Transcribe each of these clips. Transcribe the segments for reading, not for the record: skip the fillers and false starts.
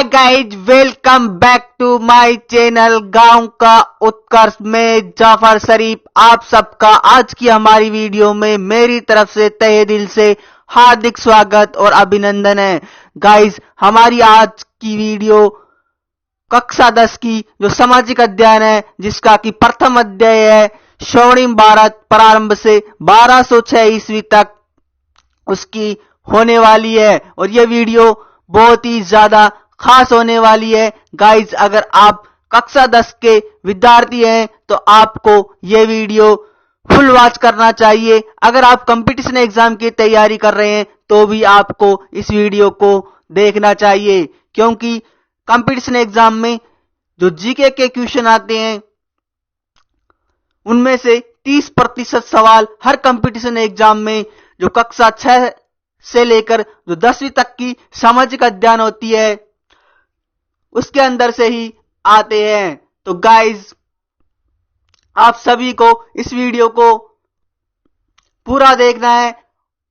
Hi guys, welcome back to my channel गांव का उत्कर्ष में जाफर शरीफ। आप सबका आज की हमारी वीडियो में मेरी तरफ से तहे दिल से हार्दिक स्वागत और अभिनंदन है। गाइज, हमारी आज की वीडियो कक्षा 10 की जो सामाजिक अध्ययन है, जिसका कि प्रथम अध्याय है स्वर्णिम भारत प्रारंभ से 1206 ईस्वी तक उसकी होने वाली है। और यह वीडियो बहुत ही ज्यादा खास होने वाली है। गाइज, अगर आप कक्षा 10 के विद्यार्थी हैं तो आपको यह वीडियो फुल वॉच करना चाहिए। अगर आप कंपटीशन एग्जाम की तैयारी कर रहे हैं तो भी आपको इस वीडियो को देखना चाहिए, क्योंकि कंपटीशन एग्जाम में जो जीके के क्वेश्चन आते हैं उनमें से 30% सवाल हर कंपटीशन एग्जाम में जो कक्षा 6 से लेकर जो 10वीं तक की सामाजिक अध्ययन होती है उसके अंदर से ही आते हैं। तो गाइज, आप सभी को इस वीडियो को पूरा देखना है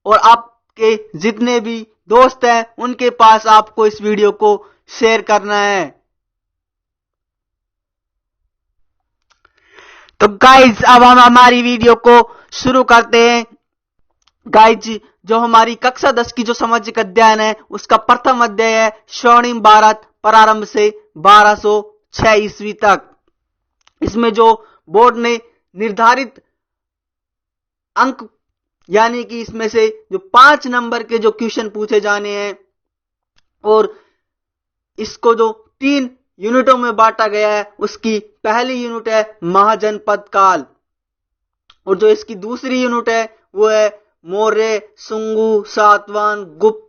और आपके जितने भी दोस्त हैं उनके पास आपको इस वीडियो को शेयर करना है। तो गाइज, अब हम हमारी वीडियो को शुरू करते हैं। गाइज, जो हमारी कक्षा 10 की जो सामाजिक अध्ययन है उसका प्रथम अध्याय है स्वर्णिम भारत प्रारंभ से 1206 ईस्वी तक। इसमें जो बोर्ड ने निर्धारित अंक यानी कि इसमें से जो 5 नंबर के जो क्वेश्चन पूछे जाने हैं और इसको जो 3 यूनिटों में बांटा गया है, उसकी पहली यूनिट है महाजनपद काल और जो इसकी दूसरी यूनिट है वो है मौर्य, शुंगु, सातवाहन, गुप्त,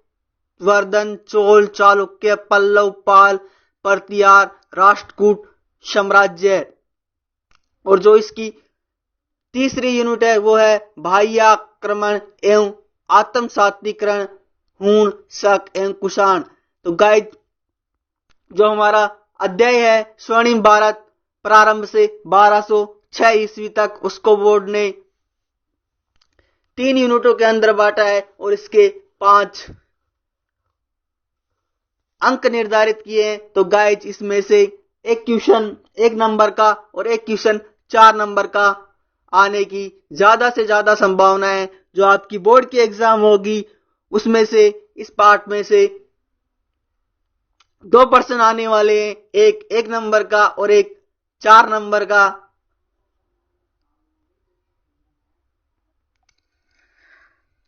वर्धन, चोल, चालुक्य, पल्लव, पाल, परतियार, राष्ट्रकूट साम्राज्य। और जो इसकी तीसरी यूनिट है वो है बाह्य आक्रमण एवं आत्मसातीकरण, हूण, शक एवं कुषाण। तो गाइज, जो हमारा अध्याय है स्वर्णिम भारत प्रारंभ से 1206 ईस्वी तक, उसको बोर्ड ने 3 यूनिटों के अंदर बांटा है और इसके 5 अंक निर्धारित किए हैं। तो गाइज, इसमें से एक क्वेश्चन 1 नंबर का और एक क्वेश्चन 4 नंबर का आने की ज्यादा से ज्यादा संभावना है। जो आपकी बोर्ड की एग्जाम होगी उसमें से इस पार्ट में से 2 प्रश्न आने वाले हैं, एक 1 नंबर का और एक 4 नंबर का।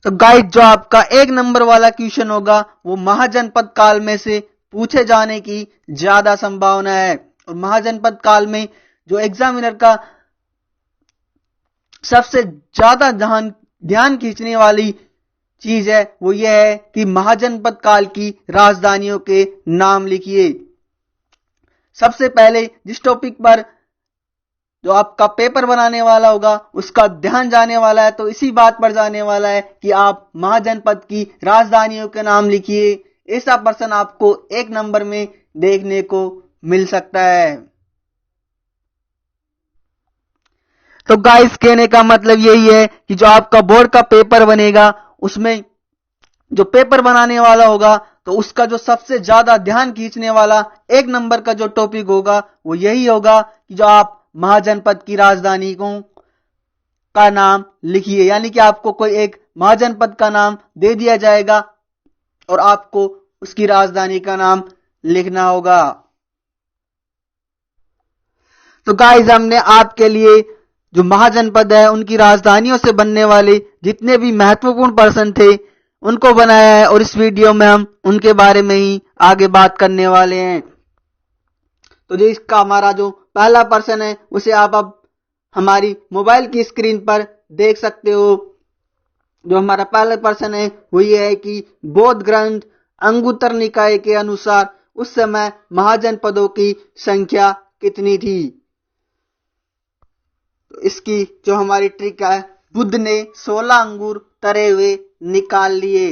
तो गाइज, जो आपका 1 नंबर वाला क्वेश्चन होगा वो महाजनपद काल में से पूछे जाने की ज्यादा संभावना है। और महाजनपद काल में जो एग्जामिनर का सबसे ज्यादा ध्यान खींचने वाली चीज है वो यह है कि महाजनपद काल की राजधानियों के नाम लिखिए। सबसे पहले जिस टॉपिक पर जो आपका पेपर बनाने वाला होगा उसका ध्यान जाने वाला है, तो इसी बात पर जाने वाला है कि आप महाजनपद की राजधानियों के नाम लिखिए। ऐसा प्रश्न आपको 1 नंबर में देखने को मिल सकता है। तो गाइस, कहने का मतलब यही है कि जो आपका बोर्ड का पेपर बनेगा उसमें जो पेपर बनाने वाला होगा तो उसका जो सबसे ज्यादा ध्यान खींचने वाला 1 नंबर का जो टॉपिक होगा वो यही होगा कि जो आप महाजनपद की राजधानी का नाम लिखिए। यानी कि आपको कोई एक महाजनपद का नाम दे दिया जाएगा और आपको उसकी राजधानी का नाम लिखना होगा। तो गाइस, हमने आपके लिए जो महाजनपद है उनकी राजधानियों से बनने वाले जितने भी महत्वपूर्ण पर्सन थे उनको बनाया है और इस वीडियो में हम उनके बारे में ही आगे बात करने वाले हैं। तो जो इसका हमारा जो पहला पर्सन है उसे आप अब हमारी मोबाइल की स्क्रीन पर देख सकते हो। जो हमारा पहला पर्सन है वो ये है कि बौद्ध ग्रंथ अंगुत्तर निकाय के अनुसार उस समय महाजनपदों की संख्या कितनी थी। तो इसकी जो हमारी ट्रिक है, बुद्ध ने 16 अंगूर तरे हुए निकाल लिए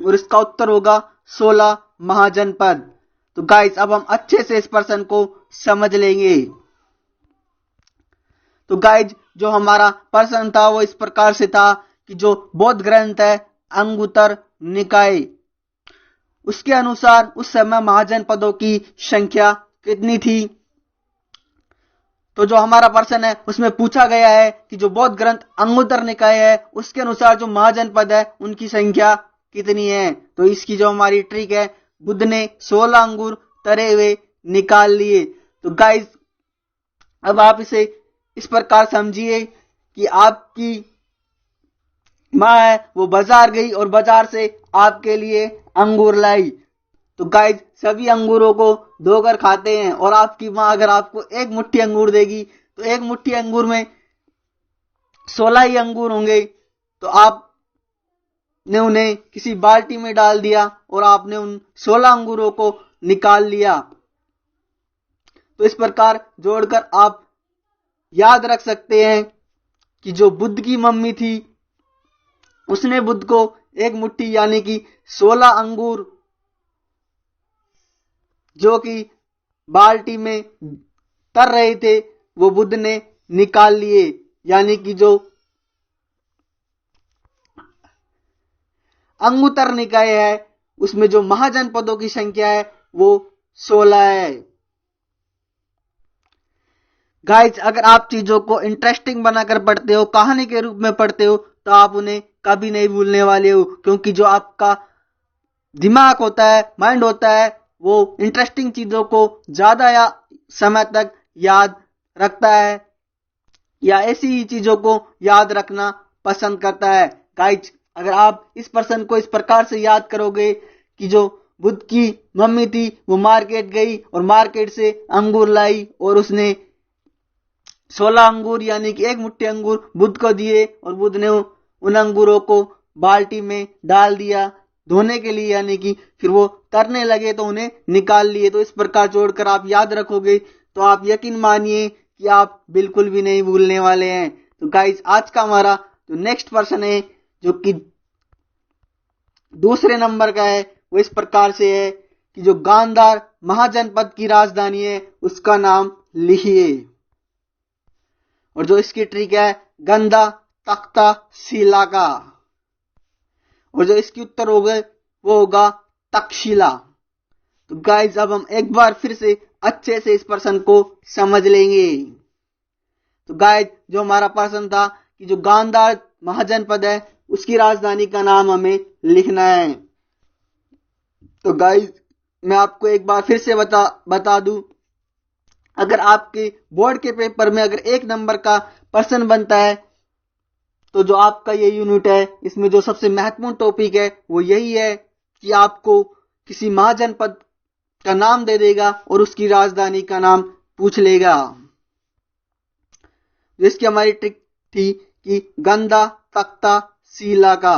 और इसका उत्तर होगा 16 महाजनपद। तो गाइस, अब हम अच्छे से इस पर्सन को समझ लेंगे। तो गाइस, जो हमारा पर्सन था वो इस प्रकार से था कि जो बौद्ध ग्रंथ है अंगुत्तर निकाय उसके अनुसार उस समय महाजनपदों की संख्या कितनी थी। तो जो हमारा प्रश्न है उसमें पूछा गया है कि जो बौद्ध ग्रंथ अंगुत्तर निकाय है उसके अनुसार जो महाजनपद है उनकी संख्या कितनी है। तो इसकी जो हमारी ट्रिक है, बुद्ध ने 16 अंगूर तरे हुए निकाल लिए। तो गाइस अब आप इसे इस प्रकार समझिए कि आपकी माँ है वो बाजार गई और बाजार से आपके लिए अंगूर लाई। तो गाइस सभी अंगूरों को धोकर खाते हैं और आपकी माँ अगर आपको एक मुट्ठी अंगूर देगी तो एक मुट्ठी अंगूर में 16 ही अंगूर होंगे। तो आपने उन्हें किसी बाल्टी में डाल दिया और आपने उन 16 अंगूरों को निकाल लिया। तो इस प्रकार जोड़कर आप याद रख सकते हैं कि जो बुद्ध की मम्मी थी उसने बुद्ध को एक मुट्ठी यानी कि 16 अंगूर जो कि बाल्टी में तर रहे थे वो बुद्ध ने निकाल लिए, यानी कि जो अंगुत्तर निकाय है उसमें जो महाजनपदों की संख्या है वो 16 है। गाइस अगर आप चीजों को इंटरेस्टिंग बनाकर पढ़ते हो, कहानी के रूप में पढ़ते हो, तो आप उन्हें कभी नहीं भूलने वाले हो, क्योंकि जो आपका दिमाग होता है, माइंड होता है, वो इंटरेस्टिंग चीजों को ज्यादा या समय तक याद रखता है या ऐसी ही चीजों को याद रखना पसंद करता है। गाइस अगर आप इस पर्सन को इस प्रकार से याद करोगे कि जो बुद्ध की मम्मी थी वो मार्केट गई और मार्केट से अंगूर लाई और उसने 16 अंगूर यानी कि एक मुट्ठी अंगूर बुद्ध को दिए और बुद्ध ने उन अंगूरों को बाल्टी में डाल दिया धोने के लिए, यानी कि फिर वो तरने लगे तो उन्हें निकाल लिए। तो इस प्रकार जोड़कर आप याद रखोगे तो आप यकीन मानिए कि आप बिल्कुल भी नहीं भूलने वाले हैं। तो गाइस आज का हमारा जो नेक्स्ट पर्सन है जो कि दूसरे नंबर का है वो इस प्रकार से है कि जो गांधार महाजनपद की राजधानी है उसका नाम लिखिए। और जो इसकी ट्रिक है गंधा तख्ता शिला का, और जो इसकी उत्तर होगा वो होगा तक्षशिला। तो गाइस अब हम एक बार फिर से अच्छे से इस प्रश्न को समझ लेंगे। तो गाइस जो हमारा प्रश्न था कि जो गांधार महाजनपद है उसकी राजधानी का नाम हमें लिखना है। तो गाइस मैं आपको एक बार फिर से बता दूं, अगर आपके बोर्ड के पेपर में अगर 1 नंबर का प्रश्न बनता है तो जो आपका ये यूनिट है इसमें जो सबसे महत्वपूर्ण टॉपिक है वो यही है कि आपको किसी महाजनपद का नाम दे देगा और उसकी राजधानी का नाम पूछ लेगा। जिसकी हमारी ट्रिक थी कि गंधा तख्ता शिला का।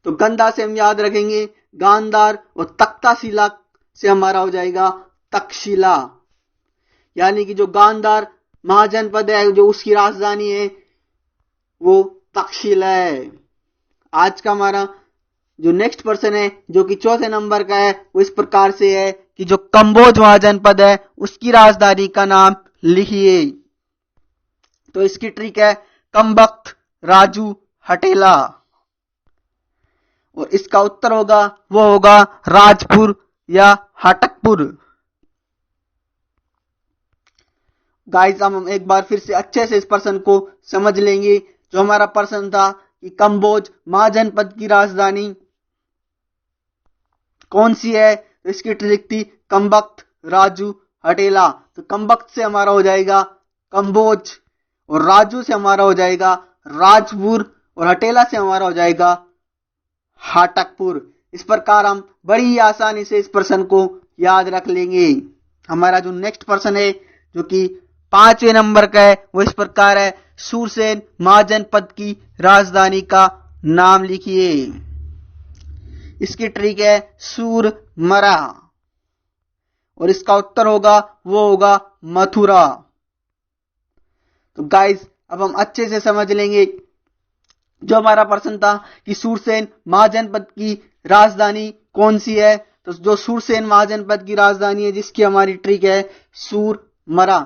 तो गंधा से हम याद रखेंगे गांधार और तख्ता शिला से हमारा हो जाएगा तक्षशिला, यानी कि जो गांधार महाजनपद है जो उसकी राजधानी है वो तक्षशिला है। आज का हमारा जो नेक्स्ट पर्सन है जो कि चौथे नंबर का है वो इस प्रकार से है कि जो कंबोज महाजनपद है उसकी राजधानी का नाम लिखिए। तो इसकी ट्रिक है कमबख्त राजू हटेला, और इसका उत्तर होगा वो होगा राजपुर या हटकपुर। गाइस हम एक बार फिर से अच्छे से इस प्रश्न को समझ लेंगे। जो हमारा प्रश्न था कि कंबोज महाजनपद की राजधानी कौन सी है, तो इसकी ट्रिक थी कमबख्त राजू हटेला। तो कमबख्त से हमारा हो जाएगा कंबोज, और राजू से हमारा हो जाएगा राजपुर, और हटेला से हमारा हो जाएगा हाटकपुर। इस प्रकार हम बड़ी ही आसानी से इस प्रश्न को याद रख लेंगे। हमारा जो नेक्स्ट प्रश्न है जो कि 5वें नंबर का है वो इस प्रकार है सूरसेन महाजनपद की राजधानी का नाम लिखिए। इसकी ट्रिक है सूरमरा, और इसका उत्तर होगा वो होगा मथुरा। तो गाइस अब हम अच्छे से समझ लेंगे। जो हमारा प्रश्न था कि सूरसेन महाजनपद की राजधानी कौन सी है, तो जो सूरसेन महाजनपद की राजधानी है जिसकी हमारी ट्रिक है सूरमरा।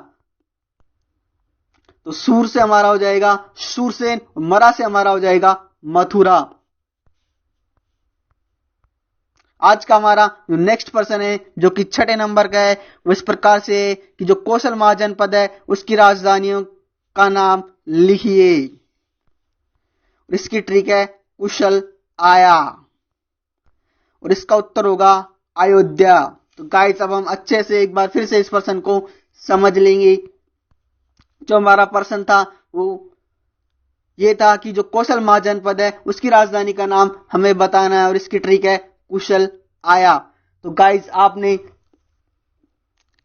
तो सूर से हमारा हो जाएगा सूरसेन, मरा से हमारा हो जाएगा मथुरा। आज का हमारा जो नेक्स्ट प्रश्न है जो कि 6 नंबर का है वो इस प्रकार से है कि जो कौशल महाजनपद है उसकी राजधानियों का नाम लिखिए। इसकी ट्रिक है कुशल आया और इसका उत्तर होगा अयोध्या। तो गाइस अब हम अच्छे से एक बार फिर से इस प्रश्न को समझ लेंगे। जो हमारा प्रश्न था वो ये था कि जो कौशल महाजनपद है उसकी राजधानी का नाम हमें बताना है और इसकी ट्रिक है कुशल आया। तो गाइस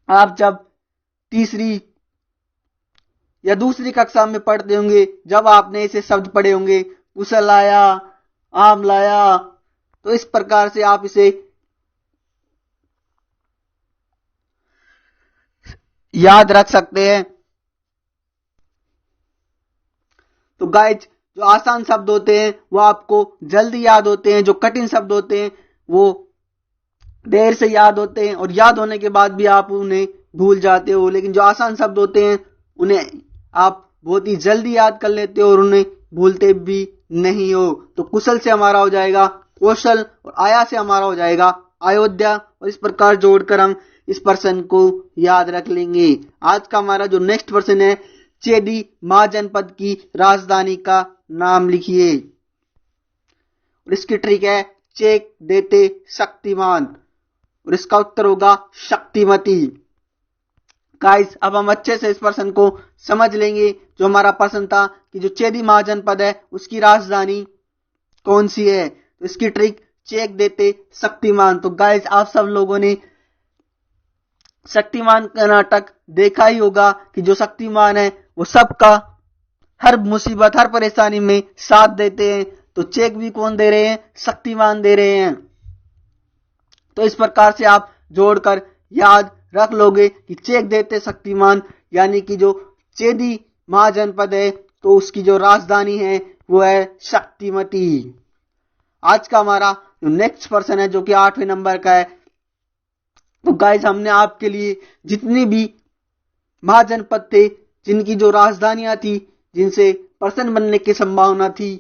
आप जब तीसरी या दूसरी कक्षा में पढ़ते होंगे, जब आपने ऐसे शब्द पढ़े होंगे कुशल आया, आम लाया, तो इस प्रकार से आप इसे याद रख सकते हैं। तो गाइस जो आसान शब्द होते हैं वो आपको जल्दी याद होते हैं, जो कठिन शब्द होते हैं वो देर से याद होते हैं और याद होने के बाद भी आप उन्हें भूल जाते हो, लेकिन जो आसान शब्द होते हैं उन्हें आप बहुत ही जल्दी याद कर लेते हो और उन्हें भूलते भी नहीं हो। तो कुशल से हमारा हो जाएगा कौशल और आया से हमारा हो जाएगा अयोध्या और इस प्रकार जोड़कर हम इस प्रश्न को याद रख लेंगे। आज का हमारा जो नेक्स्ट प्रश्न है चेदी महाजनपद की राजधानी का नाम लिखिए और इसकी ट्रिक है चेक देते शक्तिमान और इसका उत्तर होगा शक्तिमती। गाइस अब हम अच्छे से इस प्रश्न को समझ लेंगे। जो हमारा प्रश्न था कि जो चेदी महाजनपद है उसकी राजधानी कौन सी है, तो इसकी ट्रिक चेक देते शक्तिमान। तो गाइस आप सब लोगों ने शक्तिमान का नाटक देखा ही होगा कि जो शक्तिमान है वो सबका हर मुसीबत हर परेशानी में साथ देते हैं। तो चेक भी कौन दे रहे हैं, शक्तिमान दे रहे हैं। तो इस प्रकार से आप जोड़कर याद रख लोगे कि चेक देते शक्तिमान, यानी कि जो चेदी महाजनपद है तो उसकी जो राजधानी है वो है शक्तिमती। आज का हमारा जो नेक्स्ट प्रश्न है जो कि 8वें नंबर का है। तो गाइस हमने आपके लिए जितनी भी महाजनपद थे जिनकी जो राजधानियां थी जिनसे प्रश्न बनने की संभावना थी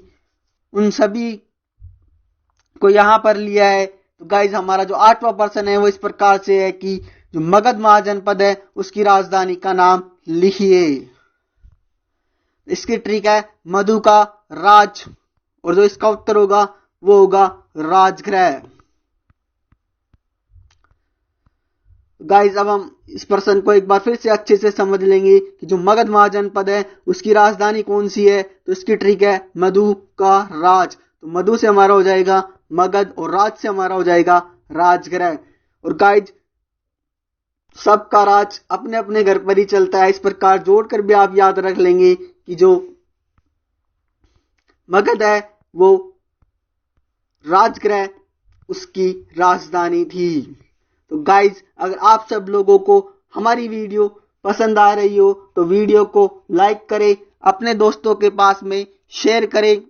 उन सभी को यहां पर लिया है। तो गाइस हमारा जो 8वां प्रश्न है वो इस प्रकार से है कि जो मगध महाजनपद है उसकी राजधानी का नाम लिखिए। इसकी ट्रिक है मधु का राज और जो इसका उत्तर होगा वो होगा राजगृह। गाइस अब हम इस प्रश्न को एक बार फिर से अच्छे से समझ लेंगे कि जो मगध महाजनपद है उसकी राजधानी कौन सी है, तो इसकी ट्रिक है मधु का राज। तो मधु से हमारा हो जाएगा मगध और राज से हमारा हो जाएगा राजगृह। और गाइस सबका राज अपने अपने घर पर ही चलता है, इस प्रकार जोड़कर भी आप याद रख लेंगे कि जो मगध है वो राजगृह उसकी राजधानी थी। तो गाइज अगर आप सब लोगों को हमारी वीडियो पसंद आ रही हो तो वीडियो को लाइक करें, अपने दोस्तों के पास में शेयर करें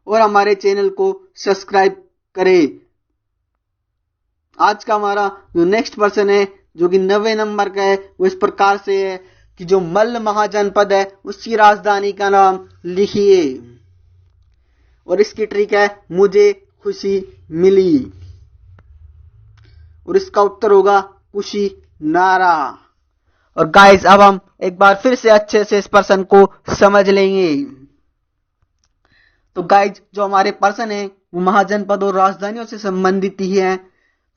और हमारे चैनल को सब्सक्राइब करें। आज का हमारा जो नेक्स्ट प्रश्न है जो कि 90 नंबर का है वो इस प्रकार से है कि जो मल्ल महाजनपद है उसकी राजधानी का नाम लिखिए और इसकी ट्रिक है मुझे खुशी मिली और इसका उत्तर होगा कुशीनारा। और गाइस अब हम एक बार फिर से अच्छे से इस प्रश्न को समझ लेंगे। तो गाइस जो हमारे प्रश्न है वो महाजनपद और राजधानियों से संबंधित ही है।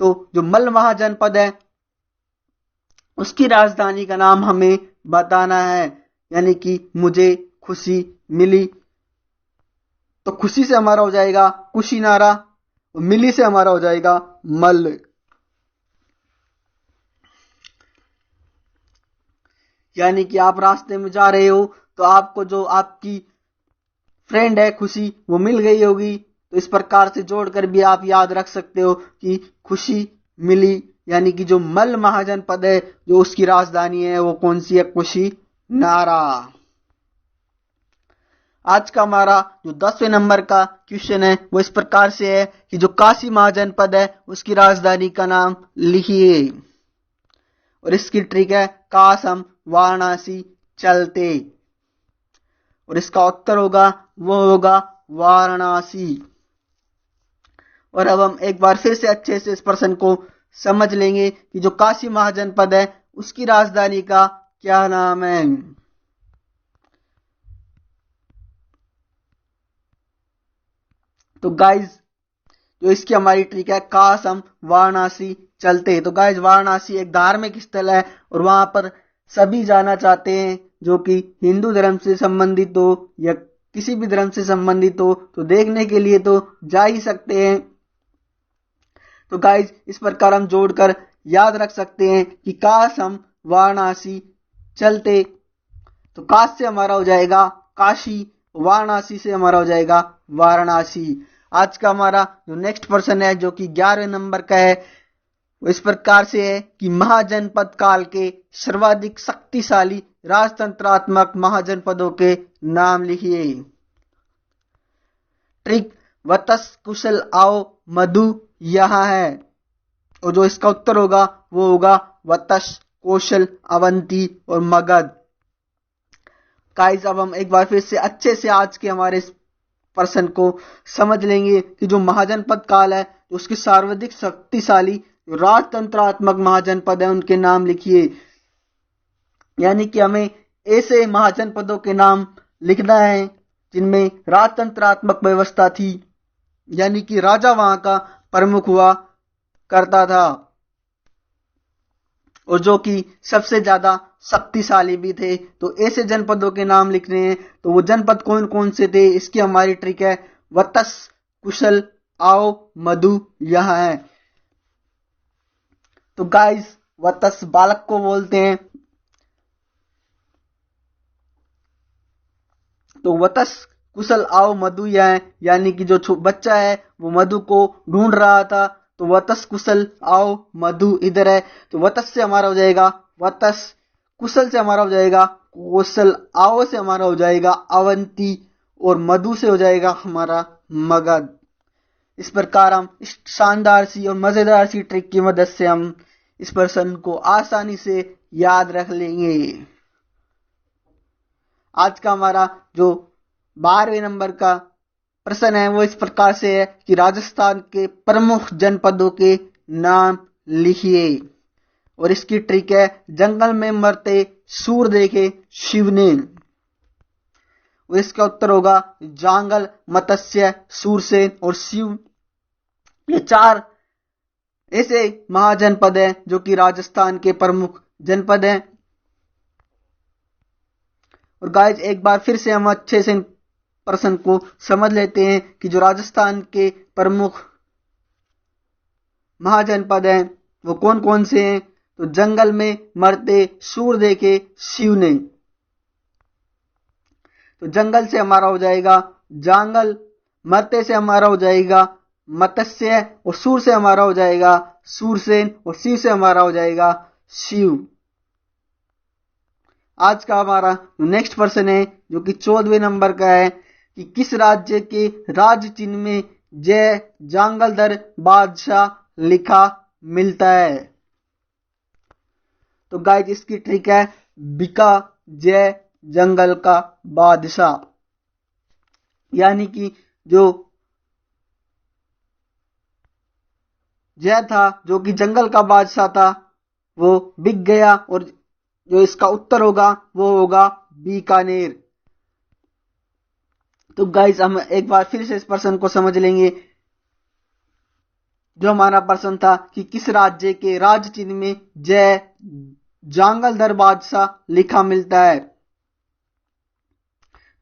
तो जो मल्ल महाजनपद है उसकी राजधानी का नाम हमें बताना है, यानी कि मुझे खुशी मिली। तो खुशी से हमारा हो जाएगा कुशीनारा और मिली से हमारा हो जाएगा मल्ल। यानी कि आप रास्ते में जा रहे हो तो आपको जो आपकी फ्रेंड है खुशी वो मिल गई होगी। तो इस प्रकार से जोड़कर भी आप याद रख सकते हो कि खुशी मिली, यानी कि जो मल्ल महाजनपद है जो उसकी राजधानी है वो कौन सी है, कुशीनारा। आज का हमारा जो 10वें नंबर का क्वेश्चन है वो इस प्रकार से है कि जो काशी महाजनपद है उसकी राजधानी का नाम लिखिए और इसकी ट्रिक है काश हम वाराणसी चलते और इसका उत्तर होगा वो होगा वाराणसी। और अब हम एक बार फिर से अच्छे से इस प्रश्न को समझ लेंगे कि जो काशी महाजनपद है उसकी राजधानी का क्या नाम है। तो गाइज जो इसकी हमारी ट्रिक है, काश हम वाराणसी चलते। तो गाइज वाराणसी एक धार्मिक स्थल है और वहां पर सभी जाना चाहते हैं जो कि हिंदू धर्म से संबंधित हो या किसी भी धर्म से संबंधित हो, तो देखने के लिए तो जा ही सकते हैं। तो गाइज इस प्रकार हम जोड़कर याद रख सकते हैं कि काश हम वाराणसी चलते। तो काश से हमारा हो जाएगा काशी, वाराणसी से हमारा हो जाएगा वाराणसी। आज का हमारा जो नेक्स्ट प्रश्न है जो कि 11वें नंबर का है वो इस प्रकार से है कि महाजनपद काल के सर्वाधिक शक्तिशाली राजतंत्रात्मक महाजनपदों के नाम लिखिए। ट्रिक वत्स, कुशल, आओ, मधु यहां है और जो इसका उत्तर होगा वो होगा वत्स, कौशल, अवंती और मगध। गाइस अब हम एक बार फिर से अच्छे से आज के हमारे इस प्रश्न को समझ लेंगे कि जो महाजनपद काल है उसके सर्वाधिक शक्तिशाली राजतंत्रात्मक महाजनपद है उनके नाम लिखिए। यानी कि हमें ऐसे महाजनपदों के नाम लिखना है जिनमें राजतंत्रात्मक व्यवस्था थी, यानी कि राजा वहां का प्रमुख हुआ करता था और जो कि सबसे ज्यादा शक्तिशाली भी थे। तो ऐसे जनपदों के नाम लिखने हैं। तो वो जनपद कौन कौन से थे इसकी हमारी ट्रिक है वत्स, कुशल, आओ, मधु यहां है। तो गाइस वत्स बालक को बोलते हैं। तो वत्स, कुशल, आओ, मधु यह है, यानी कि जो बच्चा है वो मधु को ढूंढ रहा था। तो वत्स, कुशल, आओ, मधु इधर है। तो वत्स से हमारा हो जाएगा वत्स, कुशल से हमारा हो जाएगा कौशल, आओ से हमारा हो जाएगा अवंती और मधु से हो जाएगा हमारा मगध। इस प्रकार हम इस शानदार सी और मजेदार सी ट्रिक की मदद से हम इस प्रश्न को आसानी से याद रख लेंगे। आज का हमारा जो 12वें नंबर का प्रश्न है वो इस प्रकार से है कि राजस्थान के प्रमुख जनपदों के नाम लिखिए और इसकी ट्रिक है जंगल में मरते सूर देखे शिव ने। और इसका उत्तर होगा जांगल, मत्स्य, सूरसेन और शिव। ये 4 ऐसे महाजनपद हैं जो कि राजस्थान के प्रमुख जनपद हैं। और गाइज एक बार फिर से हम अच्छे से प्रश्न को समझ लेते हैं कि जो राजस्थान के प्रमुख महाजनपद हैं वो कौन कौन से हैं। तो जंगल में मरते सूर देखे शिव ने। तो जंगल से हमारा हो जाएगा जांगल, मरते से हमारा हो जाएगा मत्स्य और सूर से हमारा हो जाएगा सूरसेन और शिव से हमारा हो जाएगा शिव। आज का हमारा नेक्स्ट प्रश्न है जो कि 14वें नंबर का है कि किस राज्य के राज चिन्ह में जय जांगलधर बादशाह लिखा मिलता है। तो गाइस इसकी ट्रिक है बिका जय जंगल का बादशाह, यानी कि जो जय था जो कि जंगल का बादशाह था वो बिक गया और जो इसका उत्तर होगा वो होगा बीकानेर। तो गाइस हम एक बार फिर से इस प्रश्न को समझ लेंगे। जो हमारा प्रश्न था कि किस राज्य के राज चिन्ह में जय जांगलधर बादशाह लिखा मिलता है।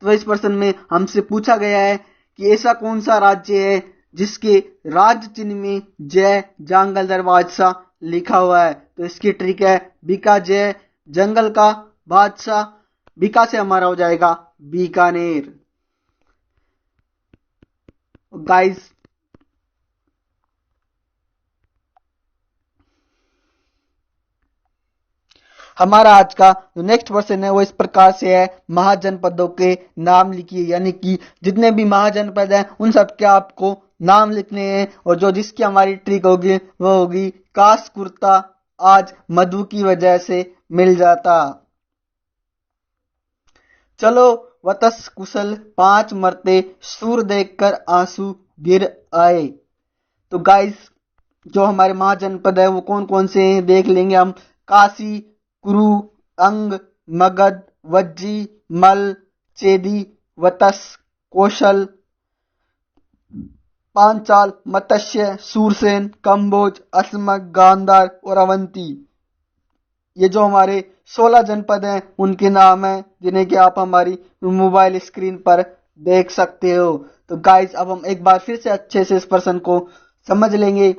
तो इस प्रश्न में हमसे पूछा गया है कि ऐसा कौन सा राज्य है जिसके राज चिन्ह में जय जांगलधर बादशाह लिखा हुआ है। तो इसकी ट्रिक है बीका जय जंगल का बादशाह, बीका से हमारा हो जाएगा बीकानेर। गाइस हमारा आज का जो नेक्स्ट क्वेश्चन है वो इस प्रकार से है महाजनपदों के नाम लिखिए, यानी कि जितने भी महाजनपद हैं उन सब के आपको नाम लिखने हैं और जो जिसकी हमारी ट्रिक होगी वो होगी काश कुर्ता आज मधु की वजह से मिल जाता। चलो वत्स, कुशल, 5 मरते सूर देखकर आंसू गिर आए। तो गाइस जो हमारे महाजनपद है वो कौन कौन से हैं देख लेंगे हम। काशी, कुरु, अंग, मगध, वज्जी, मल, चेदी, वतस, कौशल, पांचाल, मत्स्य, सूरसेन, कंबोज, असमक, गांधार और अवंती। ये जो हमारे 16 जनपद हैं उनके नाम हैं जिन्हें कि आप हमारी मोबाइल स्क्रीन पर देख सकते हो। तो गाइस अब हम एक बार फिर से अच्छे से इस प्रश्न को समझ लेंगे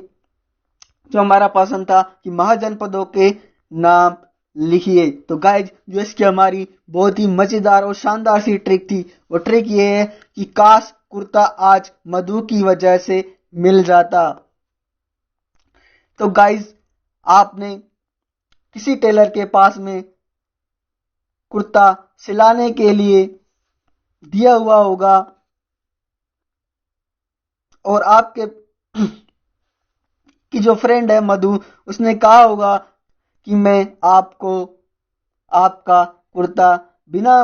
जो हमारा प्रश्न था कि महाजनपदों के नाम लिखिए। तो गाइस जो इसकी हमारी बहुत ही मजेदार और शानदार सी ट्रिक थी वो ट्रिक ये है कि काश कुर्ता आज मधु की वजह से मिल जाता। तो गाइस आपने किसी टेलर के पास में कुर्ता सिलाने के लिए दिया हुआ होगा और आपके की जो फ्रेंड है मधु उसने कहा होगा कि मैं आपको आपका कुर्ता बिना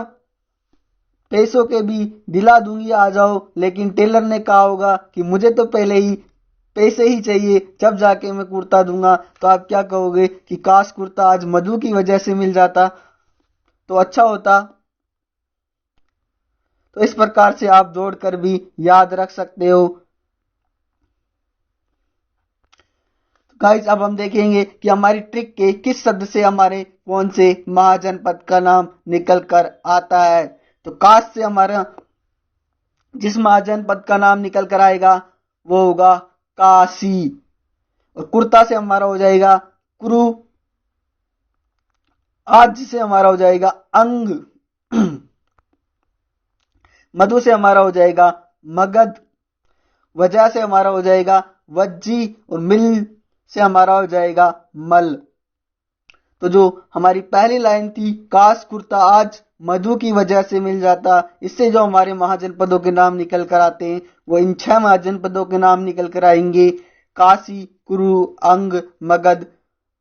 पैसों के भी दिला दूंगी, आ जाओ। लेकिन टेलर ने कहा होगा कि मुझे तो पहले ही पैसे ही चाहिए जब जाके मैं कुर्ता दूंगा। तो आप क्या कहोगे कि काश कुर्ता आज मधु की वजह से मिल जाता तो अच्छा होता। तो इस प्रकार से आप जोड़कर भी याद रख सकते हो। गाइस अब हम देखेंगे कि हमारी ट्रिक के किस शब्द से हमारे कौन से महाजनपद का नाम निकल कर आता है। तो काश से हमारा जिस महाजनपद का नाम निकल कर आएगा वो होगा काशी, और कुर्ता से हमारा हो जाएगा कुरु, आज से हमारा हो जाएगा अंग, मधु से हमारा हो जाएगा मगध, वजह से हमारा हो जाएगा वज्जी और मिल से हमारा हो जाएगा मल। तो जो हमारी पहली लाइन थी काश कुर्ता आज मधु की वजह से मिल जाता, इससे जो हमारे महाजनपदों के नाम निकल कर आते हैं वो इन 6 महाजनपदों के नाम निकल कर आएंगे। काशी, कुरु, अंग, मगध,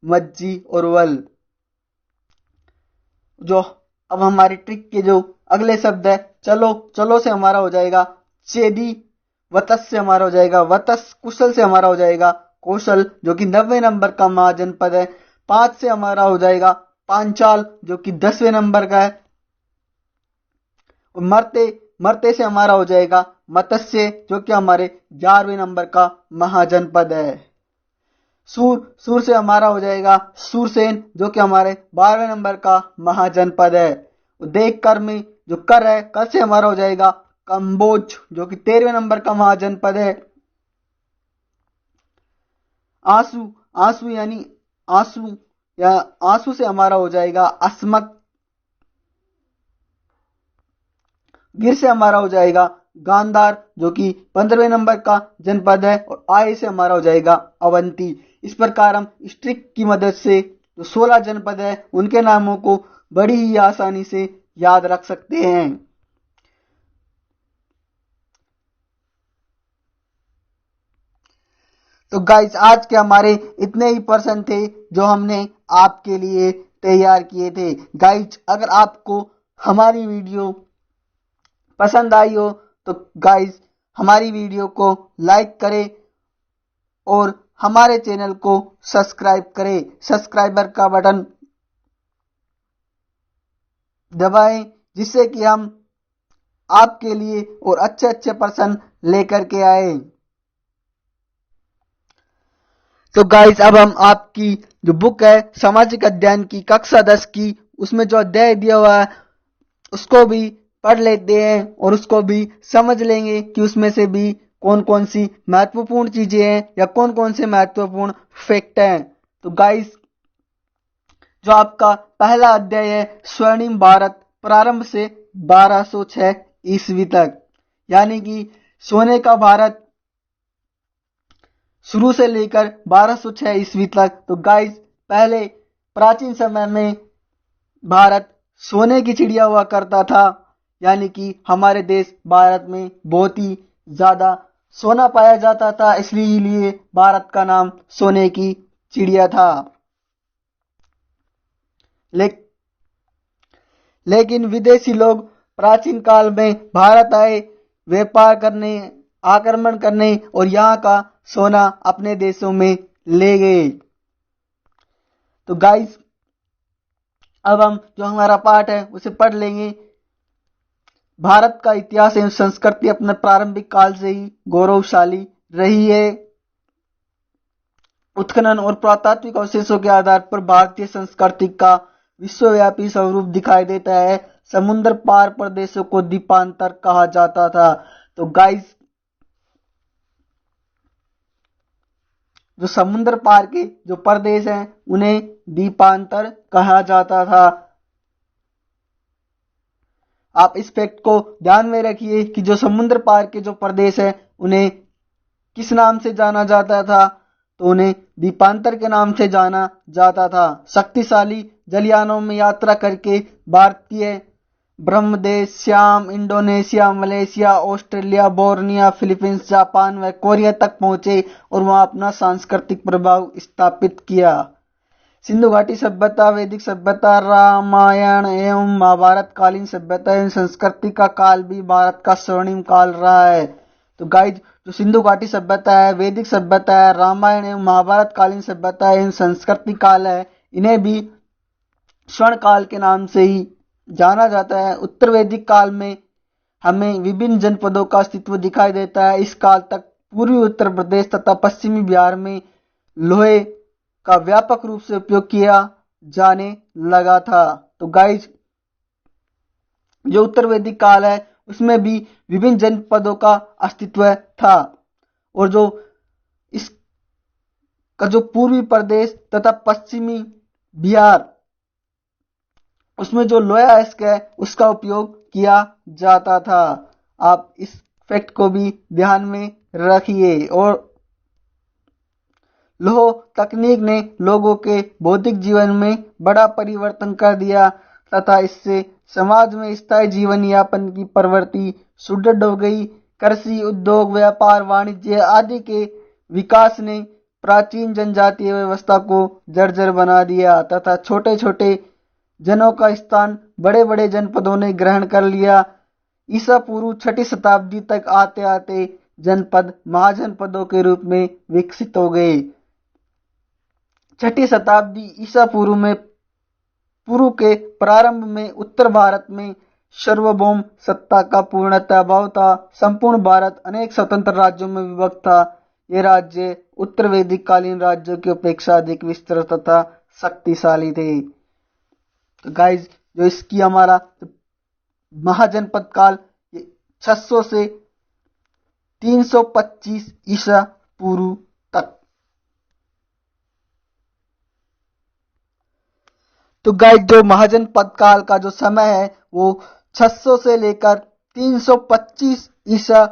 मज्जी और वल। जो अब हमारी ट्रिक के जो अगले शब्द है चलो, चलो से हमारा हो जाएगा चेदी, वतस से हमारा हो जाएगा वतस, कुशल से हमारा हो जाएगा कौशल जो कि 90वें नंबर का महाजनपद है। 5 से हमारा हो जाएगा पांचाल जो कि 10वें नंबर का है। और मरते से हमारा हो जाएगा मत्स्य जो कि हमारे 11वें नंबर का महाजनपद है। सूर से हमारा हो जाएगा सूरसेन जो कि हमारे 12वें नंबर का महाजनपद है। देख कर में जो कर है, कर से हमारा हो जाएगा कंबोज जो कि 13वें नंबर का महाजनपद है। आंसू यानी आंसू से हमारा हो जाएगा असमक, गिर से हमारा हो जाएगा गांधार जो कि 15वें नंबर का जनपद है। और आय से हमारा हो जाएगा अवंती। इस प्रकार हम इस ट्रिक की मदद से जो 16 जनपद है उनके नामों को बड़ी ही आसानी से याद रख सकते हैं। तो गाइस आज के हमारे इतने ही प्रश्न थे जो हमने आपके लिए तैयार किए थे। गाइस अगर आपको हमारी वीडियो पसंद आई हो तो गाइस हमारी वीडियो को लाइक करें और हमारे चैनल को सब्सक्राइब करें। सब्सक्राइबर का बटन दबाएं जिससे कि हम आपके लिए और अच्छे अच्छे प्रश्न लेकर के आए। तो गाइस अब हम आपकी जो बुक है सामाजिक अध्ययन की कक्षा 10 की उसमें जो अध्याय दिया हुआ है उसको भी पढ़ लेते हैं और उसको भी समझ लेंगे कि उसमें से भी कौन कौन सी महत्वपूर्ण चीजें हैं या कौन कौन से महत्वपूर्ण फैक्ट हैं। तो गाइस जो आपका पहला अध्याय है स्वर्णिम भारत प्रारंभ से 1206 ईस्वी तक, यानी कि सोने का भारत शुरू से लेकर 1206 ईस्वी तक। तो गाइस पहले प्राचीन समय में भारत सोने की चिड़िया हुआ करता था, यानी कि हमारे देश भारत में बहुत ही ज्यादा सोना पाया जाता था, इसलिए भारत का नाम सोने की चिड़िया था। लेकिन विदेशी लोग प्राचीन काल में भारत आए व्यापार करने, आक्रमण करने और यहाँ का सोना अपने देशों में ले गए। तो गाइस अब हम जो हमारा पाठ है उसे पढ़ लेंगे। भारत का इतिहास एवं संस्कृति अपने प्रारंभिक काल से ही गौरवशाली रही है। उत्खनन और पुरातात्विक अवशेषों के आधार पर भारतीय संस्कृति का विश्वव्यापी स्वरूप दिखाई देता है। समुद्र पार प्रदेशों को द्वीपांतर कहा जाता था। तो गाइस जो समुद्र पार के जो प्रदेश हैं उन्हें द्वीपांतर कहा जाता था। आप इस फैक्ट को ध्यान में रखिए कि जो समुद्र पार के जो प्रदेश है उन्हें किस नाम से जाना जाता था, तो उन्हें द्वीपांतर के नाम से जाना जाता था। शक्तिशाली जलयानों में यात्रा करके भारतीय Brahmadesh, Shyam, Indonesia, Malaysia, Australia, Borneo, Philippines, Japan व कोरिया तक पहुंचे और वहां अपना सांस्कृतिक प्रभाव स्थापित किया। सिंधु घाटी सभ्यता, वैदिक सभ्यता, रामायण एवं महाभारत कालीन सभ्यता एवं संस्कृति का काल भी भारत का स्वर्णिम काल रहा है। तो गाइज जो सिंधु घाटी सभ्यता है, वैदिक सभ्यता है, रामायण एवं महाभारत कालीन सभ्यता एवं संस्कृति काल है, इन्हें भी स्वर्ण काल के नाम से ही जाना जाता है। उत्तर वैदिक काल में हमें विभिन्न जनपदों का अस्तित्व दिखाई देता है। इस काल तक पूर्वी उत्तर प्रदेश तथा पश्चिमी बिहार में लोहे का व्यापक रूप से उपयोग किया जाने लगा था। तो गाइज जो उत्तर वैदिक काल है उसमें भी विभिन्न जनपदों का अस्तित्व था और जो इसका जो पूर्वी प्रदेश तथा पश्चिमी बिहार उसमें जो लोहा अयस्क है उसका उपयोग किया जाता था। आप इस फैक्ट को भी ध्यान में रखिए। और लौह तकनीक ने लोगों के बौद्धिक जीवन में बड़ा परिवर्तन कर दिया तथा इससे समाज में स्थायी जीवन यापन की प्रवृत्ति सुदृढ़ हो गई। कृषि, उद्योग, व्यापार, वाणिज्य आदि के विकास ने प्राचीन जनजातीय व्यवस्था को जर्जर बना दिया तथा छोटे छोटे जनों का स्थान बड़े बड़े जनपदों ने ग्रहण कर लिया। ईसा पूर्व 6ठी शताब्दी तक आते आते जनपद महाजनपदों के रूप में विकसित हो गए। 6ठी शताब्दी ईसा पूर्व में पूर्व के प्रारंभ में उत्तर भारत में सार्वभौम सत्ता का पूर्णतः अभाव था। संपूर्ण भारत अनेक स्वतंत्र राज्यों में विभक्त था। ये राज्य उत्तर वैदिक कालीन राज्यों की अपेक्षा अधिक विस्तृत तथा शक्तिशाली थे। तो गाइज जो इसकी हमारा महाजनपद काल 600 से 325 ईसा पूर्व तक। तो गाइज जो महाजनपद काल का जो समय है वो 600 से लेकर 325 ईसा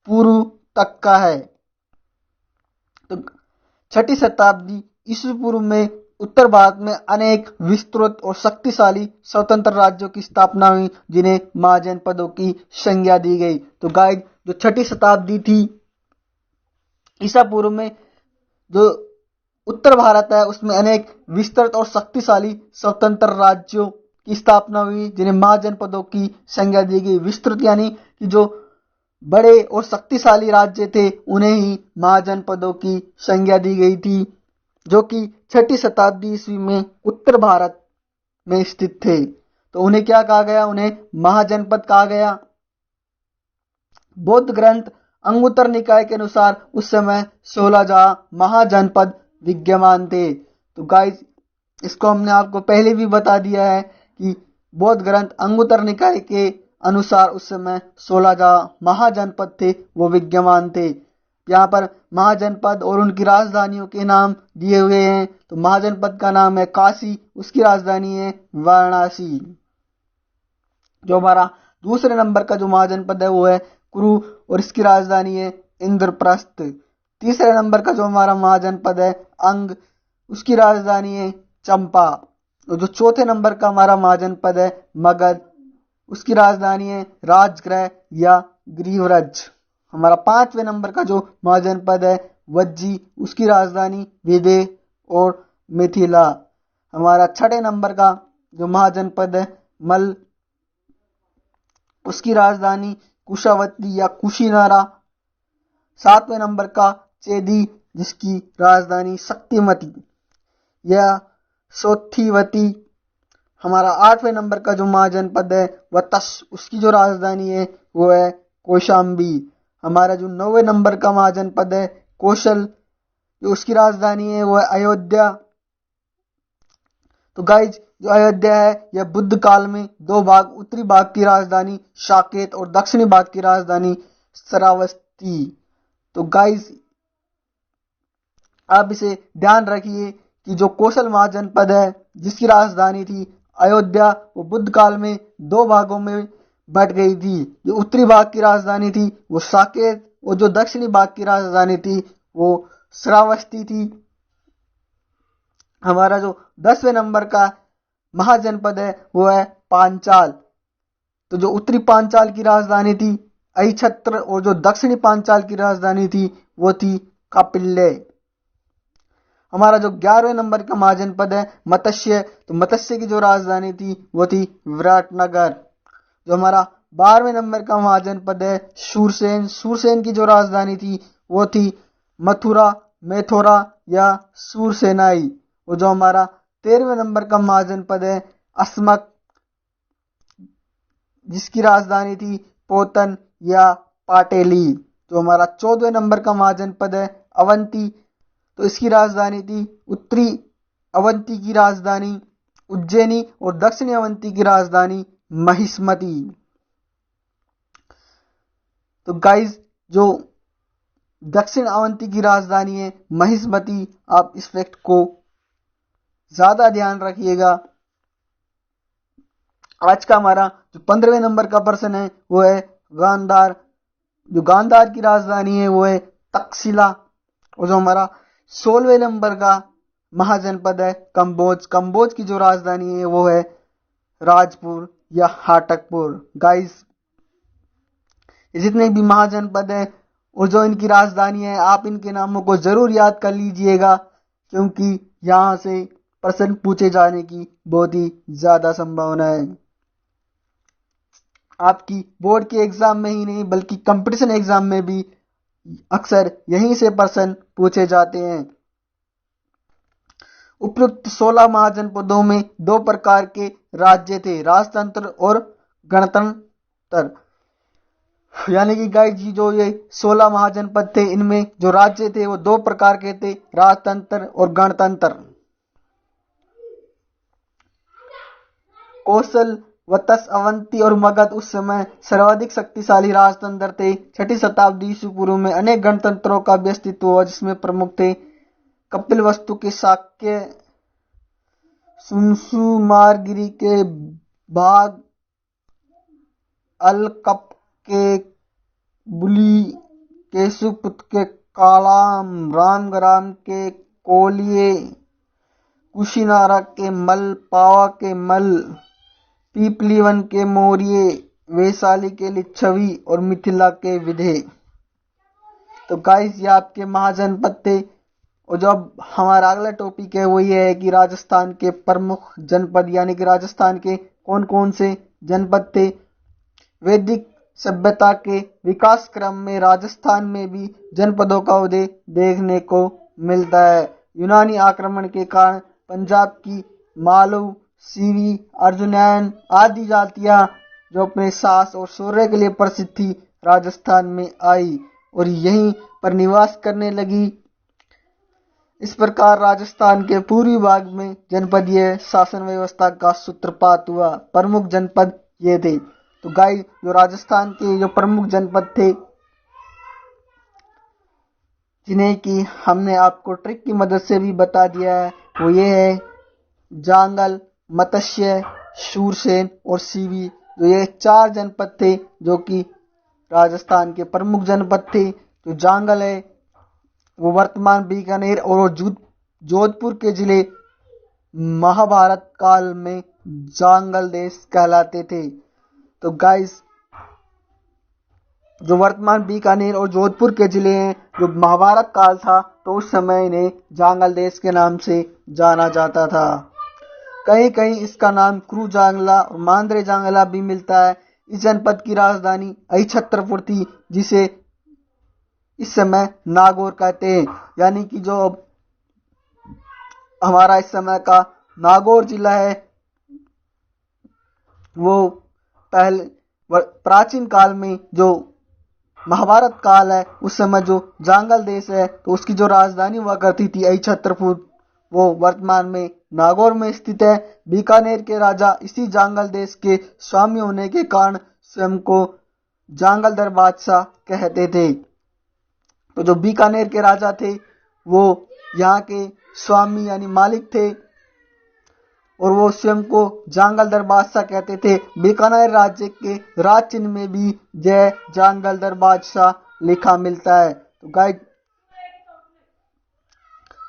पूर्व तक का है। तो 6ठी शताब्दी ईसा पूर्व में उत्तर भारत में अनेक विस्तृत और शक्तिशाली स्वतंत्र राज्यों की स्थापना हुई जिन्हें महाजनपदों की संज्ञा दी गई। तो गाइज जो 6ठी शताब्दी थी ईसा पूर्व में जो उत्तर भारत है उसमें अनेक विस्तृत और शक्तिशाली स्वतंत्र राज्यों की स्थापना हुई जिन्हें महाजनपदों की संज्ञा दी गई। विस्तृत यानी कि जो बड़े और शक्तिशाली राज्य थे उन्हें ही महाजनपदों की संज्ञा दी गई थी जो कि 6ठी शताब्दी ईस्वी में उत्तर भारत में स्थित थे। तो उन्हें क्या कहा गया? उन्हें महाजनपद कहा गया। बौद्ध ग्रंथ अंगुत्तर निकाय के अनुसार उस समय 16 महाजनपद विद्यमान थे। तो गाइस इसको हमने आपको पहले भी बता दिया है कि बौद्ध ग्रंथ अंगुत्तर निकाय के अनुसार उस समय 16 महाजनपद थे वो विद्यमान थे। यहाँ पर महाजनपद और उनकी राजधानियों के नाम दिए हुए हैं। तो महाजनपद का नाम है काशी, उसकी राजधानी है वाराणसी। जो हमारा दूसरे नंबर का जो महाजनपद है वो है कुरु और इसकी राजधानी है इंद्रप्रस्थ। तीसरे नंबर का जो हमारा महाजनपद है अंग, उसकी राजधानी है चंपा। और जो चौथे नंबर का हमारा महाजनपद है मगध, उसकी राजधानी है राजगृह या गिरिव्रज। हमारा 5वें नंबर का जो महाजनपद है वज्जी, उसकी राजधानी विदेह और मिथिला। हमारा 6ठे नंबर का जो महाजनपद है मल, उसकी राजधानी कुशावती या कुशीनारा। 7वें नंबर का चेदी जिसकी राजधानी शक्तिमती या सोथिवती। हमारा 8वें नंबर का जो महाजनपद है वह तस, उसकी जो राजधानी है वो है कौशाम्बी। हमारा जो 9वें नंबर का महाजनपद है कौशल, जो उसकी राजधानी है वो है अयोध्या। तो गाइज जो अयोध्या है यह बुद्ध काल में दो भाग, उत्तरी भाग की राजधानी साकेत और दक्षिणी भाग की राजधानी श्रावस्ती। तो गाइज आप इसे ध्यान रखिए कि जो कौशल महाजनपद है जिसकी राजधानी थी अयोध्या, वो बुद्ध काल में दो भागों में बट गई थी। जो उत्तरी भाग की राजधानी थी वो साकेत और जो दक्षिणी भाग की राजधानी थी वो श्रावस्ती थी। हमारा जो 10वें नंबर का महाजनपद है वो है पांचाल। तो जो उत्तरी पांचाल की राजधानी थी अहिछत्र और जो दक्षिणी पांचाल की राजधानी थी वो थी कापिल्य। हमारा जो 11वें नंबर का महाजनपद है मत्स्य, तो मत्स्य की जो राजधानी थी वो थी विराटनगर। जो हमारा 12वें नंबर का महाजनपद है शूरसेन, शूरसेन की जो राजधानी थी वो थी मथुरा, मेथोरा या सूरसेनाई। और जो हमारा 13वें नंबर का महाजनपद है अस्मक, जिसकी राजधानी थी पोतन या पाटेली। जो हमारा 14वें नंबर का महाजनपद है अवंती, तो इसकी राजधानी थी उत्तरी अवंती की राजधानी उज्जैनी और दक्षिणी अवंती की राजधानी महिष्मती। तो गाइज जो दक्षिण अवंती की राजधानी है महिष्मती, आप इस फैक्ट को ज्यादा ध्यान रखिएगा। आज का हमारा जो 15वें नंबर का प्रश्न है वो है गांधार। जो गांधार की राजधानी है वो है तक्षशिला। और जो हमारा 16वें नंबर का महाजनपद है कंबोज, कंबोज की जो राजधानी है वो है राजपुर या हाटकपुर। गाइस जितने भी महाजनपद है और जो इनकी राजधानी है आप इनके नामों को जरूर याद कर लीजिएगा, क्योंकि यहाँ से प्रश्न पूछे जाने की बहुत ही ज्यादा संभावना है। आपकी बोर्ड के एग्जाम में ही नहीं बल्कि कंपटीशन एग्जाम में भी अक्सर यहीं से प्रश्न पूछे जाते हैं। उपयुक्त 16 महाजनपदों में दो प्रकार के राज्य थे, राजतंत्र और गणतंत्र। यानी कि गाइस जी जो ये 16 महाजनपद थे इनमें जो राज्य थे वो दो प्रकार के थे, राजतंत्र और गणतंत्र। कौशल वत्स अवंती और मगध उस समय सर्वाधिक शक्तिशाली राजतंत्र थे। 6ठी शताब्दी ईसा पूर्व में अनेक गणतंत्रों का भी अस्तित्व हुआ, जिसमें प्रमुख थे कपिलवस्तु के शाक्य, सुंसुमारगिरी के भाग, अलकप के बुली, केशुपुत के कालाम, रामग्राम के कोलिये, कुशीनारा के मल, पावा के मल, पीपलीवन के मौर्य, वैशाली के लिच्छवी और मिथिला के विधे। तो गाइस ये आपके महाजनपद थे। और जो अब हमारा अगला टॉपिक है वो ये है कि राजस्थान के प्रमुख जनपद, यानी कि राजस्थान के कौन कौन से जनपद थे। वैदिक सभ्यता के विकास क्रम में राजस्थान में भी जनपदों का उदय देखने को मिलता है। यूनानी आक्रमण के कारण पंजाब की मालव, सीरी, अर्जुनैन आदि जातियां जो अपने साहस और शौर्य के लिए प्रसिद्ध थी राजस्थान में आई और यहीं पर निवास करने लगी। इस प्रकार राजस्थान के पूर्वी भाग में जनपदीय शासन व्यवस्था का सूत्रपात हुआ। प्रमुख जनपद ये थे। तो गाइस जो राजस्थान के जो प्रमुख जनपद थे जिन्हें कि हमने आपको ट्रिक की मदद से भी बता दिया है वो ये है जांगल, मत्स्य, शूरसेन और सीवी। जो ये 4 जनपद थे जो कि राजस्थान के प्रमुख जनपद थे। तो जांगल है वो वर्तमान बीकानेर और जोधपुर के जिले महाभारत काल में जांगल देश कहलाते थे। तो गाइस जो वर्तमान बीकानेर और जोधपुर के जिले हैं, जो महाभारत काल था तो उस समय इन्हें जांगल देश के नाम से जाना जाता था। कहीं कहीं इसका नाम क्रू जांगला और मांद्रे जांगला भी मिलता है। इस जनपद की राजधानी अहिछत्रपुर थी, जिसे इस समय नागौर कहते हैं। यानी कि जो हमारा इस समय का नागौर जिला है वो पहले प्राचीन काल में जो महाभारत काल है उस समय जो जांगल देश है तो उसकी जो राजधानी हुआ करती थी अहिछत्रपुर, वो वर्तमान में नागौर में स्थित है। बीकानेर के राजा इसी जांगल देश के स्वामी होने के कारण स्वयं को जांगलदर बादशाह कहते थे। तो जो बीकानेर के राजा थे वो यहाँ के स्वामी यानी मालिक थे और वो स्वयं को जांगलदर बादशाह कहते थे। बीकानेर राज्य के राज चिन्ह में भी जय जांगलदर बादशाह लिखा मिलता है। तो गाइस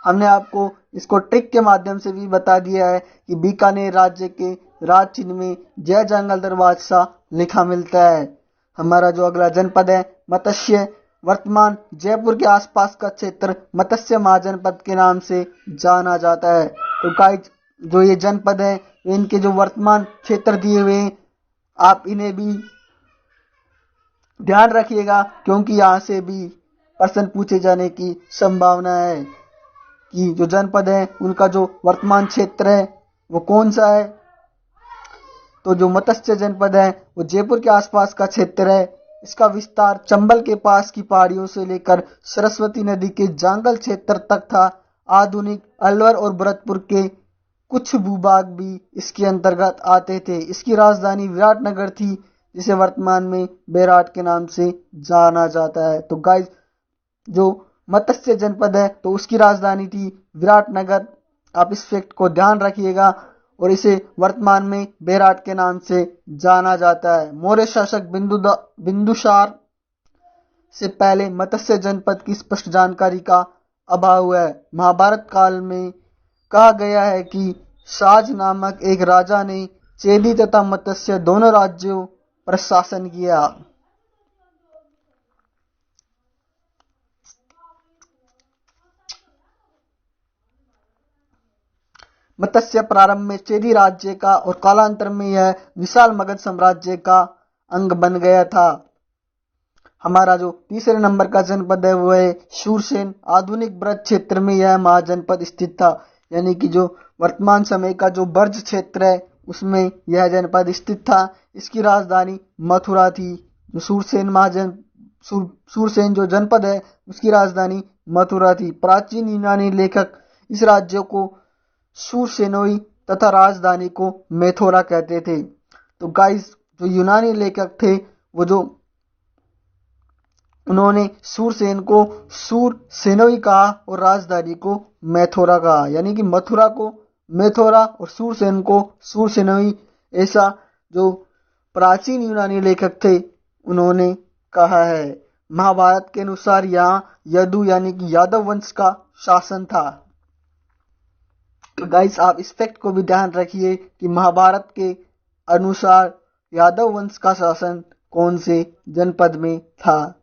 हमने आपको इसको ट्रिक के माध्यम से भी बता दिया है कि बीकानेर राज्य के राज चिन्ह में जय जांगलदर बादशाह लिखा मिलता है। हमारा जो अगला जनपद है मत्स्य, वर्तमान जयपुर के आसपास का क्षेत्र मत्स्य महाजनपद के नाम से जाना जाता है। तो गाइस जो ये जनपद है इनके जो वर्तमान क्षेत्र दिए हुए हैं आप इन्हें भी ध्यान रखिएगा, क्योंकि यहाँ से भी प्रश्न पूछे जाने की संभावना है कि जो जनपद है उनका जो वर्तमान क्षेत्र है वो कौन सा है। तो जो मत्स्य जनपद है वो जयपुर के आसपास का क्षेत्र है। इसका विस्तार चंबल के पास की पहाड़ियों से लेकर सरस्वती नदी के जांगल क्षेत्र तक था। आधुनिक अलवर और भरतपुर के कुछ भूभाग भी इसके अंतर्गत आते थे। इसकी राजधानी विराटनगर थी, जिसे वर्तमान में बेराट के नाम से जाना जाता है। तो गाइस जो मत्स्य जनपद है तो उसकी राजधानी थी विराटनगर। आप इस फैक्ट को ध्यान रखिएगा और इसे वर्तमान में बेराट के नाम से जाना जाता है। मौर्य शासक बिंदुसार से पहले मत्स्य जनपद की स्पष्ट जानकारी का अभाव है। महाभारत काल में कहा गया है कि साज नामक एक राजा ने चेदी तथा मत्स्य दोनों राज्यों पर शासन किया। मत्स्य प्रारंभ में चेदी राज्य का और कालांतर में यह विशाल मगध साम्राज्य का अंग बन गया था। हमारा जो तीसरे नंबर का जनपद है वो है शूरसेन। आधुनिक ब्रज क्षेत्र में यह महाजनपद स्थित था। यानी कि जो वर्तमान समय का जो ब्रज क्षेत्र है उसमें यह जनपद स्थित था। इसकी राजधानी मथुरा थी। जो शूरसेन जो जनपद है उसकी राजधानी मथुरा थी। प्राचीन यूनानी लेखक इस राज्य को शूरसेनोई तथा राजधानी को मेथोरा कहते थे। तो गाइस जो यूनानी लेखक थे वो जो उन्होंने शूरसेन को शूरसेनोई कहा और राजधानी को मेथोरा कहा। यानी कि मथुरा को मेथोरा और शूरसेन को शूरसेनोई, ऐसा जो प्राचीन यूनानी लेखक थे उन्होंने कहा है। महाभारत के अनुसार यहाँ यदु यानी कि यादव वंश का शासन था। तो गाइस आप इस फैक्ट को भी ध्यान रखिए कि महाभारत के अनुसार यादव वंश का शासन कौन से जनपद में था।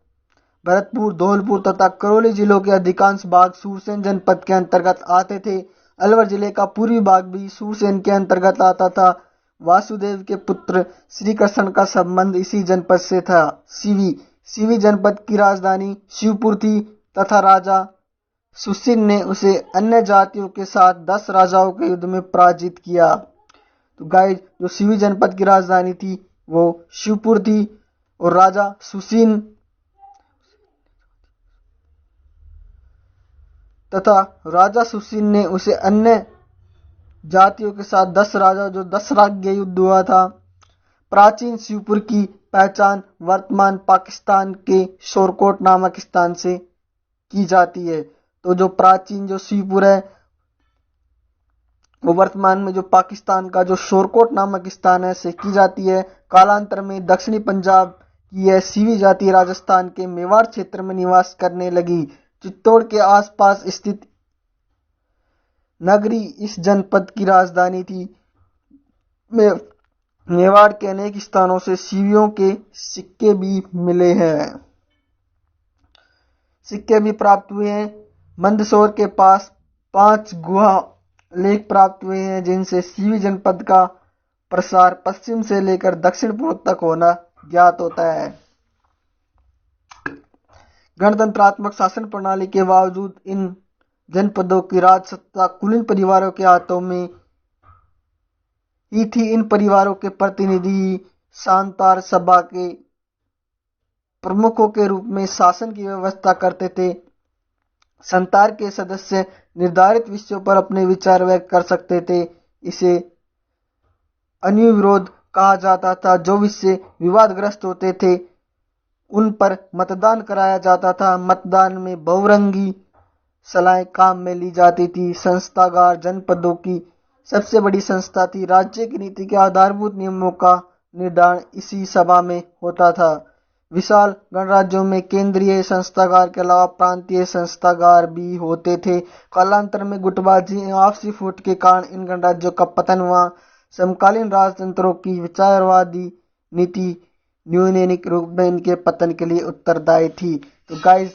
भरतपुर, धौलपुर तथा करौली जिलों के अधिकांश भाग शूरसेन जनपद के अंतर्गत आते थे। अलवर जिले का पूर्वी भाग भी शूरसेन के अंतर्गत आता था। वासुदेव के पुत्र श्री कृष्ण का संबंध इसी जनपद से था। सीवी जनपद की राजधानी शिवपुर थी तथा राजा सुशील ने उसे अन्य जातियों के साथ 10 राजाओं के युद्ध में पराजित किया। तो गाइस जो सीवी जनपद की राजधानी थी वो शिवपुर थी और राजा सुशील तथा राजा सुशील ने उसे अन्य जातियों के साथ 10 राजा जो 10 राज्य युद्ध हुआ था। प्राचीन शिवपुर की पहचान वर्तमान पाकिस्तान के शोरकोट नामक स्थान से की जाती है। तो जो प्राचीन जो शिवपुर है वो वर्तमान में जो पाकिस्तान का जो शोरकोट नामक स्थान है से की जाती है। कालांतर में दक्षिणी पंजाब की यह सीवी जाति राजस्थान के मेवाड़ क्षेत्र में निवास करने लगी। चित्तौड़ के आसपास स्थित नगरी इस जनपद की राजधानी थी। मेवाड़ के अनेक स्थानों से सीवियों के सिक्के भी मिले हैं, सिक्के भी प्राप्त हुए हैं। मंदसौर के पास 5 गुहा लेख प्राप्त हुए हैं जिनसे सीवी जनपद का प्रसार पश्चिम से लेकर दक्षिण पूर्व तक होना ज्ञात होता है। गणतंत्रात्मक शासन प्रणाली के बावजूद इन जनपदों की राजसत्ता कुलीन परिवारों के हाथों में ही थी। इन परिवारों के प्रतिनिधि सांतार सभा के प्रमुखों के रूप में शासन की व्यवस्था करते थे। संतार के सदस्य निर्धारित विषयों पर अपने विचार व्यक्त कर सकते थे। इसे अनुविरोध कहा जाता था। जो विषय विवादग्रस्त होते थे उन पर मतदान कराया जाता था। मतदान में बहुरंगी सलाहें काम में ली जाती थी। संस्थागार जनपदों की सबसे बड़ी संस्था थी। राज्य की नीति के आधारभूत नियमों का निर्धारण इसी सभा में होता था। विशाल गणराज्यों में केंद्रीय संस्थागार के अलावा प्रांतीय संस्थागार भी होते थे। कालांतर में गुटबाजी आपसी फूट के कारण इन गणराज्यों का पतन हुआ। समकालीन राजतंत्रों की विचारवादी नीति न्यूनैनिक रूप में इनके पतन के लिए उत्तरदायी थी। तो गाइस,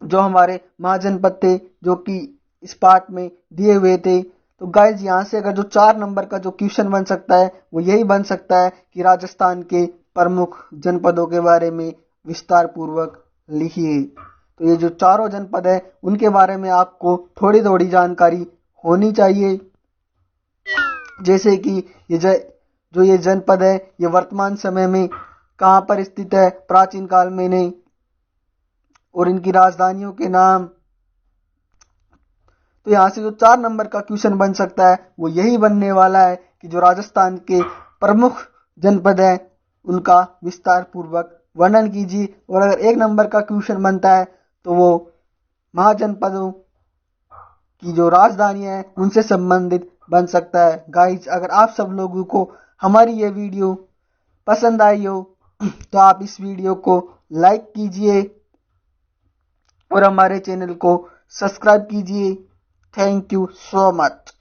जो हमारे महाजनपद थे जो कि इस पार्ट में दिए हुए थे, तो गाइस यहाँ से अगर जो 4 नंबर का जो क्वेश्चन बन सकता है वो यही बन सकता है कि राजस्थान के प्रमुख जनपदों के बारे में विस्तार पूर्वक लिखिए। तो ये जो चारों जनपद है उनके बारे में आपको थोड़ी थोड़ी जानकारी होनी चाहिए। जैसे कि ये जनपद है ये वर्तमान समय में कहाँ पर स्थित है, प्राचीन काल में नहीं, और इनकी राजधानियों के नाम। तो यहाँ से जो 4 नंबर का क्वेश्चन बन सकता है वो यही बनने वाला है कि जो राजस्थान के प्रमुख जनपद है उनका विस्तार पूर्वक वर्णन कीजिए। और अगर 1 नंबर का क्वेश्चन बनता है तो वो महाजनपदों की जो राजधानी है उनसे संबंधित बन सकता है। गाइस, अगर आप सब लोगों को हमारी ये वीडियो पसंद आई हो तो आप इस वीडियो को लाइक कीजिए और हमारे चैनल को सब्सक्राइब कीजिए। Thank you so much.